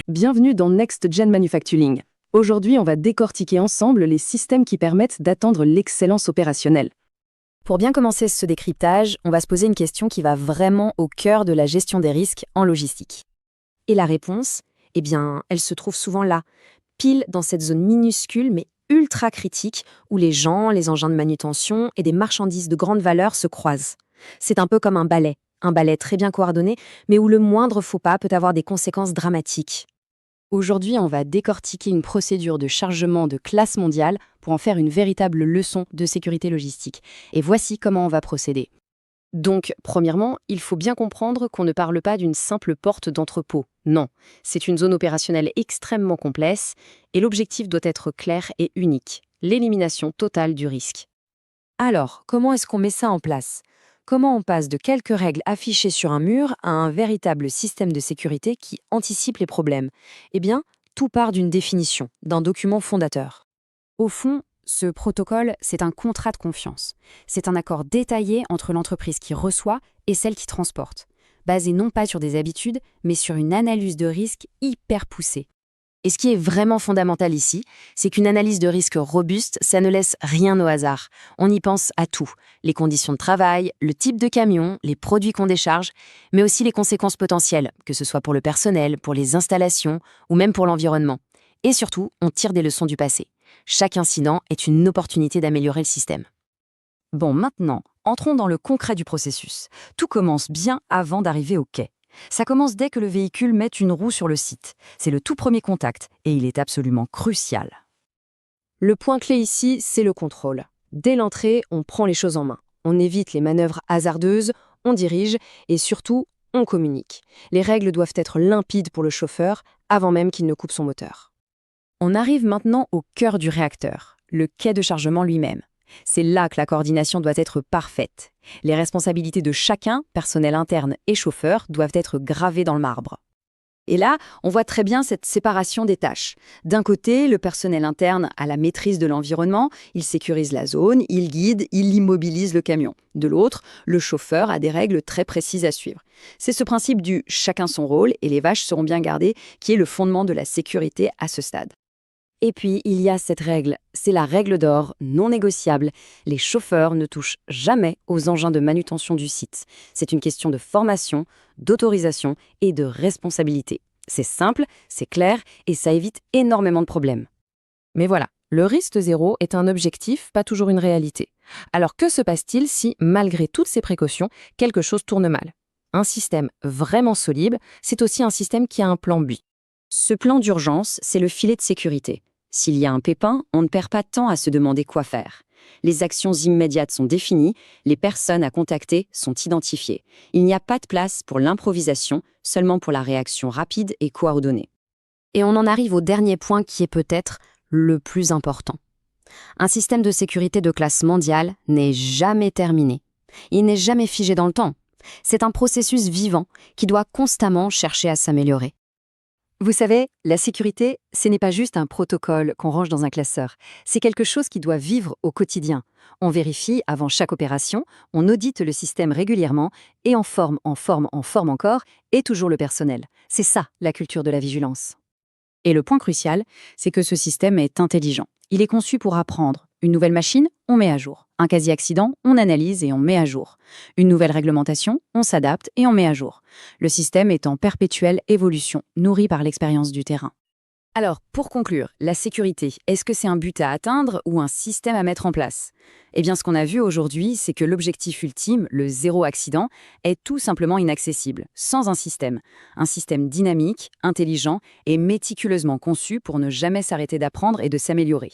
Bienvenue dans Next Gen Manufacturing. Aujourd'hui, on va décortiquer ensemble les systèmes qui permettent d'atteindre l'excellence opérationnelle. Pour bien commencer ce décryptage, on va se poser une question qui va vraiment au cœur de la gestion des risques en logistique. Et la réponse, elle se trouve souvent là, pile dans cette zone minuscule mais ultra critique où les gens, les engins de manutention et des marchandises de grande valeur se croisent. C'est un peu comme un ballet très bien coordonné, mais où le moindre faux pas peut avoir des conséquences dramatiques. Aujourd'hui, on va décortiquer une procédure de chargement de classe mondiale pour en faire une véritable leçon de sécurité logistique. Et voici comment on va procéder. Donc, premièrement, il faut bien comprendre qu'on ne parle pas d'une simple porte d'entrepôt. Non, c'est une zone opérationnelle extrêmement complexe et l'objectif doit être clair et unique, l'élimination totale du risque. Alors, comment est-ce qu'on met ça en place ? Comment on passe de quelques règles affichées sur un mur à un véritable système de sécurité qui anticipe les problèmes ? Tout part d'une définition, d'un document fondateur. Au fond, ce protocole, c'est un contrat de confiance. C'est un accord détaillé entre l'entreprise qui reçoit et celle qui transporte, basé non pas sur des habitudes, mais sur une analyse de risque hyper poussée. Et ce qui est vraiment fondamental ici, c'est qu'une analyse de risque robuste, ça ne laisse rien au hasard. On y pense à tout. Les conditions de travail, le type de camion, les produits qu'on décharge, mais aussi les conséquences potentielles, que ce soit pour le personnel, pour les installations ou même pour l'environnement. Et surtout, on tire des leçons du passé. Chaque incident est une opportunité d'améliorer le système. Bon, maintenant, entrons dans le concret du processus. Tout commence bien avant d'arriver au quai. Ça commence dès que le véhicule met une roue sur le site. C'est le tout premier contact et il est absolument crucial. Le point clé ici, c'est le contrôle. Dès l'entrée, on prend les choses en main. On évite les manœuvres hasardeuses, on dirige et surtout, on communique. Les règles doivent être limpides pour le chauffeur avant même qu'il ne coupe son moteur. On arrive maintenant au cœur du réacteur, le quai de chargement lui-même. C'est là que la coordination doit être parfaite. Les responsabilités de chacun, personnel interne et chauffeur, doivent être gravées dans le marbre. Et là, on voit très bien cette séparation des tâches. D'un côté, le personnel interne a la maîtrise de l'environnement, il sécurise la zone, il guide, il immobilise le camion. De l'autre, le chauffeur a des règles très précises à suivre. C'est ce principe du « chacun son rôle et les vaches seront bien gardées » qui est le fondement de la sécurité à ce stade. Et puis, il y a cette règle, c'est la règle d'or, non négociable. Les chauffeurs ne touchent jamais aux engins de manutention du site. C'est une question de formation, d'autorisation et de responsabilité. C'est simple, c'est clair et ça évite énormément de problèmes. Mais voilà, le risque zéro est un objectif, pas toujours une réalité. Alors que se passe-t-il si, malgré toutes ces précautions, quelque chose tourne mal ? Un système vraiment solide, c'est aussi un système qui a un plan B. Ce plan d'urgence, c'est le filet de sécurité. S'il y a un pépin, on ne perd pas de temps à se demander quoi faire. Les actions immédiates sont définies, les personnes à contacter sont identifiées. Il n'y a pas de place pour l'improvisation, seulement pour la réaction rapide et coordonnée. Et on en arrive au dernier point qui est peut-être le plus important. Un système de sécurité de classe mondiale n'est jamais terminé. Il n'est jamais figé dans le temps. C'est un processus vivant qui doit constamment chercher à s'améliorer. Vous savez, la sécurité, ce n'est pas juste un protocole qu'on range dans un classeur. C'est quelque chose qui doit vivre au quotidien. On vérifie avant chaque opération, on audite le système régulièrement et on forme encore, et toujours le personnel. C'est ça, la culture de la vigilance. Et le point crucial, c'est que ce système est intelligent. Il est conçu pour apprendre. Une nouvelle machine, on met à jour. Un quasi-accident, on analyse et on met à jour. Une nouvelle réglementation, on s'adapte et on met à jour. Le système est en perpétuelle évolution, nourri par l'expérience du terrain. Alors, pour conclure, la sécurité, est-ce que c'est un but à atteindre ou un système à mettre en place ? Ce qu'on a vu aujourd'hui, c'est que l'objectif ultime, le zéro accident, est tout simplement inaccessible, sans un système. Un système dynamique, intelligent et méticuleusement conçu pour ne jamais s'arrêter d'apprendre et de s'améliorer.